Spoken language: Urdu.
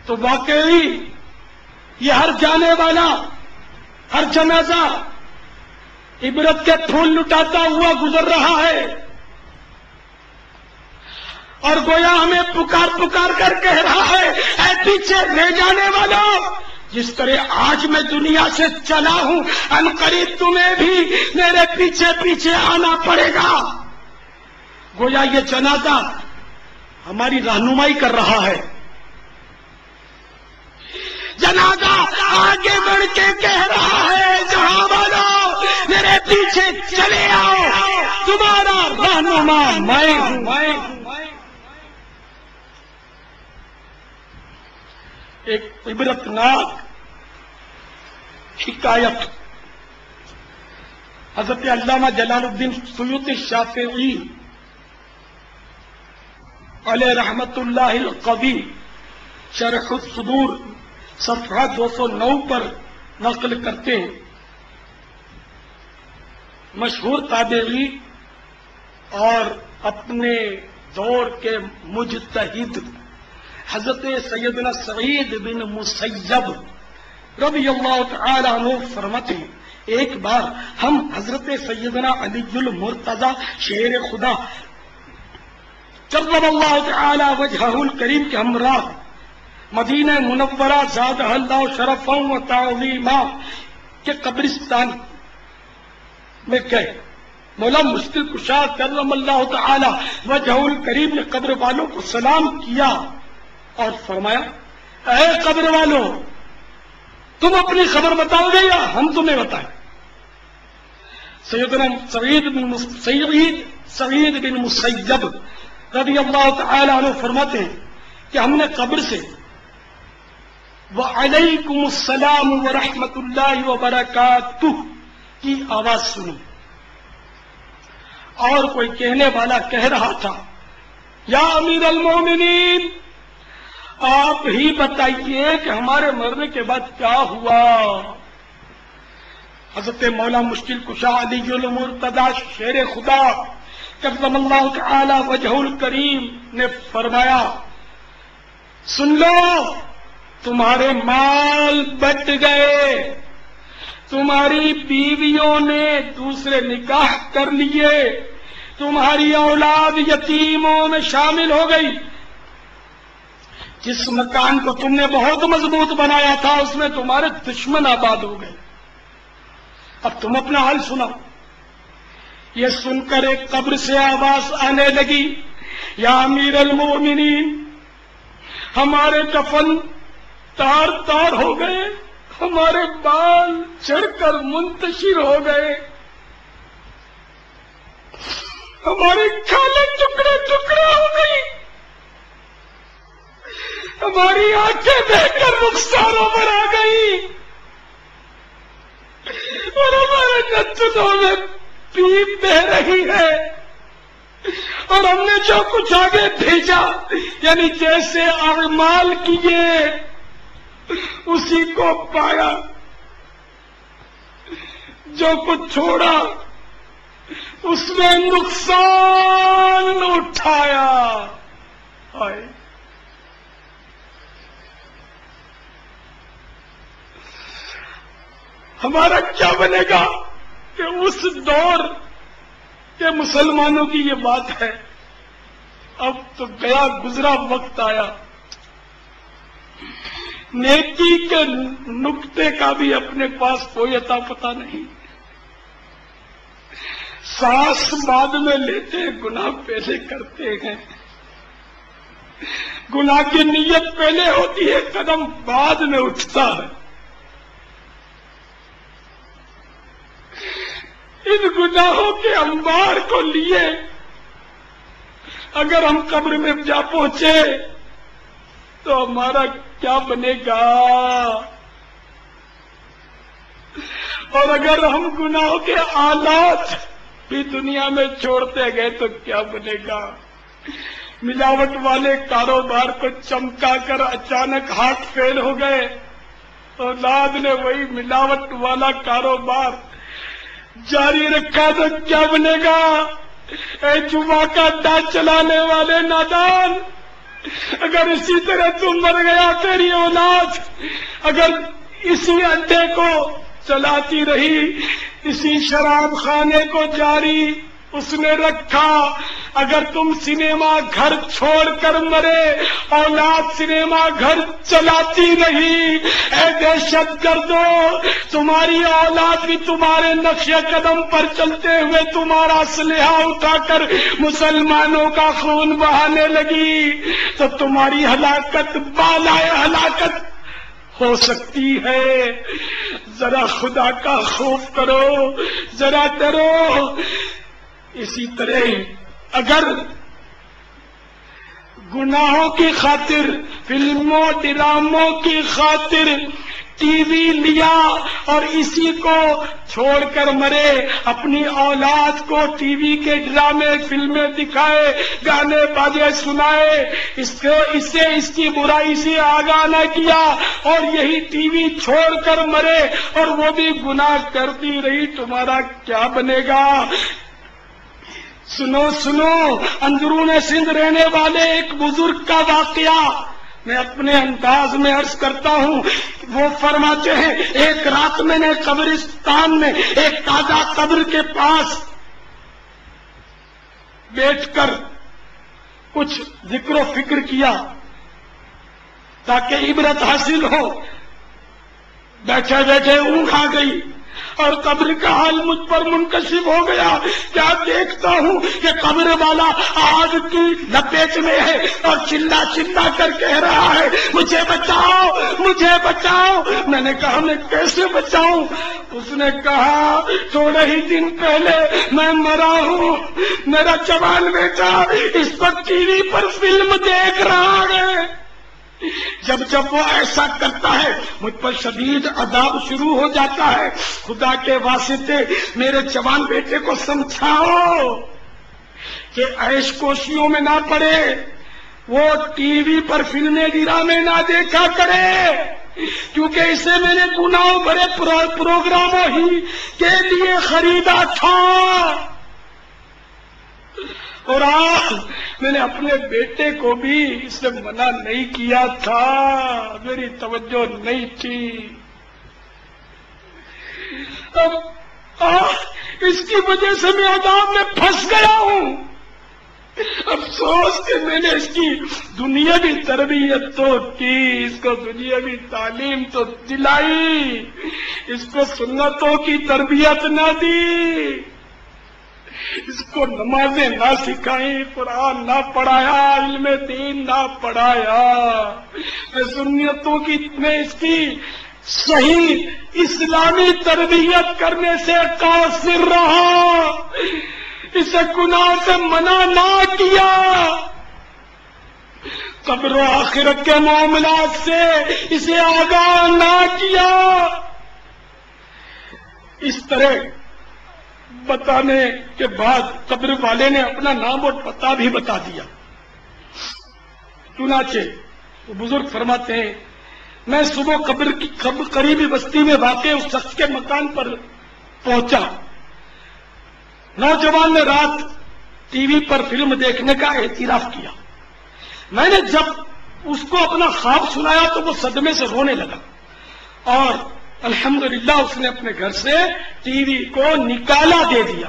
تو واقعی یہ ہر جانے والا، ہر جنازہ عبرت کے پھول لٹاتا ہوا گزر رہا ہے، اور گویا ہمیں پکار پکار کر کہہ رہا ہے، اے پیچھے رہ جانے والوں، جس طرح آج میں دنیا سے چلا ہوں، ان قریب تمہیں بھی میرے پیچھے پیچھے آنا پڑے گا۔ گویا یہ جنازہ ہماری رہنمائی کر رہا ہے۔ جنازہ آگے بڑھ کے کہہ رہا ہے، جہاں والوں میرے پیچھے چلے آؤ، تمہارا رہنما میں ہوں۔ ایک عبرتناک حکایت حضرت علامہ جلال الدین سیوطی شافعی علیہ رحمت اللہ القوی شرح الصدور صفحہ 209 پر نقل کرتے ہیں۔ مشہور تابعی اور اپنے دور کے مجتہد حضرت سیدنا سعید بن مسیب رضی اللہ تعالی عنہ فرماتے ہیں، ایک بار ہم حضرت سیدنا علی المرتضی شیر خدا کرم اللہ تعالی وجہہ الکریم کے ہمراہ مدینہ منورہ زادہ اللہ شرفا و تعظیما کے قبرستان میں گئے۔ مولا مشکل کشا کرم اللہ تعالی وجہہ الکریم نے قبر والوں کو سلام کیا اور فرمایا، اے قبر والوں، تم اپنی خبر بتاؤ گے یا ہم تمہیں بتائیں؟ سیدنا سعید بن مسیب رضی اللہ تعالی عنہ فرماتے ہیں کہ ہم نے قبر سے وعلیکم السلام ورحمۃ اللہ وبرکاتہ کی آواز سنی، اور کوئی کہنے والا کہہ رہا تھا، یا امیر المومنین، آپ ہی بتائیے کہ ہمارے مرنے کے بعد کیا ہوا؟ حضرت مولا مشکل کشا علی المرتضی شیر خدا کرم اللہ تعالی وجہ الکریم نے فرمایا، سن لو، تمہارے مال بٹ گئے، تمہاری بیویوں نے دوسرے نکاح کر لیے، تمہاری اولاد یتیموں میں شامل ہو گئی، جس مکان کو تم نے بہت مضبوط بنایا تھا اس میں تمہارے دشمن آباد ہو گئے، اب تم اپنا حال سناؤ۔ یہ سن کر ایک قبر سے آواز آنے لگی، یا امیر المومنین، ہمارے کفن تار تار ہو گئے، ہمارے بال چڑھ کر منتشر ہو گئے، ہماری کھالیں ٹکڑے ٹکڑے ہو گئی، ہماری آنکھیں دیکھ کر رخساروں پر آ گئی، اور ہمارے نتنوں میں پیپ بہ رہی ہے، اور ہم نے جو کچھ آگے بھیجا، یعنی جیسے اعمال کیے اسی کو پایا، جو کچھ چھوڑا اس میں نقصان اٹھایا۔ آئے ہمارا کیا بنے گا کہ اس دور کے مسلمانوں کی یہ بات ہے، اب تو گیا گزرا وقت آیا، نیکی کے نقطے کا بھی اپنے پاس کوئی عطا پتہ نہیں، سانس بعد میں لیتے ہیں، گناہ پہلے کرتے ہیں، گناہ کی نیت پہلے ہوتی ہے، قدم بعد میں اٹھتا ہے۔ ان گناہوں کے انبار کو لیے اگر ہم قبر میں جا پہنچے تو ہمارا کیا بنے گا، اور اگر ہم گناہوں کے آلات بھی دنیا میں چھوڑتے گئے تو کیا بنے گا۔ ملاوٹ والے کاروبار کو چمکا کر اچانک ہاتھ فیل ہو گئے، اولاد نے وہی ملاوٹ والا کاروبار جاری رکھا تو کیا بنے گا۔ اے جمعہ کا اڈا چلانے والے نادان، اگر اسی طرح تم مر گیا، تیری اولاد اگر اسی اڈے کو چلاتی رہی، اسی شراب خانے کو جاری اس نے رکھا، اگر تم سنیما گھر چھوڑ کر مرے، اولاد سنیما گھر چلاتی نہیں، اے دہشت گردو، تمہاری اولاد بھی تمہارے نقش قدم پر چلتے ہوئے تمہارا اسلحہ اٹھا کر مسلمانوں کا خون بہانے لگی تو تمہاری ہلاکت بالائے ہلاکت ہو سکتی ہے۔ ذرا خدا کا خوف کرو، ذرا ڈرو۔ اسی طرح اگر گناہوں کی خاطر، فلموں ڈراموں کی خاطر ٹی وی لیا اور اسی کو چھوڑ کر مرے، اپنی اولاد کو ٹی وی کے ڈرامے فلمیں دکھائے، گانے باجے سنائے، اس سے اس کی برائی سے آگاہ نہ کیا اور یہی ٹی وی چھوڑ کر مرے اور وہ بھی گناہ کرتی رہی، تمہارا کیا بنے گا؟ سنو سنو، اندرون سندھ رہنے والے ایک بزرگ کا واقعہ میں اپنے انداز میں عرض کرتا ہوں۔ وہ فرماتے ہیں ایک رات میں نے قبرستان میں ایک تازہ قبر کے پاس بیٹھ کر کچھ ذکر و فکر کیا تاکہ عبرت حاصل ہو۔ بیٹھے بیٹھے اونگ آ گئی اور قبر کا حال مجھ پر منکشف ہو گیا۔ کیا دیکھتا ہوں کہ قبر والا آگ کی لپیٹ میں ہے اور چلا چلا کر کہہ رہا ہے مجھے بچاؤ مجھے بچاؤ۔ میں نے کہا میں کیسے بچاؤں؟ اس نے کہا تھوڑے ہی دن پہلے میں مرا ہوں، میرا جوان بیٹا اس وقت ٹی وی پر فلم دیکھ رہا ہے۔ جب جب وہ ایسا کرتا ہے مجھ پر شدید عذاب شروع ہو جاتا ہے۔ خدا کے واسطے میرے جوان بیٹے کو سمجھاؤ کہ عیش کوشیوں میں نہ پڑے، وہ ٹی وی پر فلمیں ڈرامے نہ دیکھا کرے، کیونکہ اسے میں نے گناہوں بھرے پروگراموں ہی کے لیے خریدا تھا۔ اور آج میں نے اپنے بیٹے کو بھی اس سے منع نہیں کیا تھا، میری توجہ نہیں تھی۔ اب اس کی وجہ سے میں عذاب میں پھنس گیا ہوں۔ افسوس کہ میں نے اس کی دنیاوی تربیت تو کی، اس کو دنیاوی تعلیم تو دلائی، اس کو سنتوں کی تربیت نہ دی، اس کو نمازیں نہ سکھائیں، قرآن نہ پڑھایا، علم دین نہ پڑھایا، میں سنتوں کی میں اس کی صحیح اسلامی تربیت کرنے سے قاصر رہا، اسے گناہ سے منع نہ کیا، قبر و آخرت کے معاملات سے اسے آگاہ نہ کیا۔ اس طرح بتانے کے بعد قبر والے نے اپنا نام اور پتہ بھی بتا دیا۔ چنانچہ وہ بزرگ فرماتے ہیں میں صبح قبر کی قریبی بستی میں واقع اس شخص کے مکان پر پہنچا۔ نوجوان نے رات ٹی وی پر فلم دیکھنے کا اعتراف کیا۔ میں نے جب اس کو اپنا خواب سنایا تو وہ صدمے سے رونے لگا اور الحمدللہ اس نے اپنے گھر سے ٹی وی کو نکالا دے دیا۔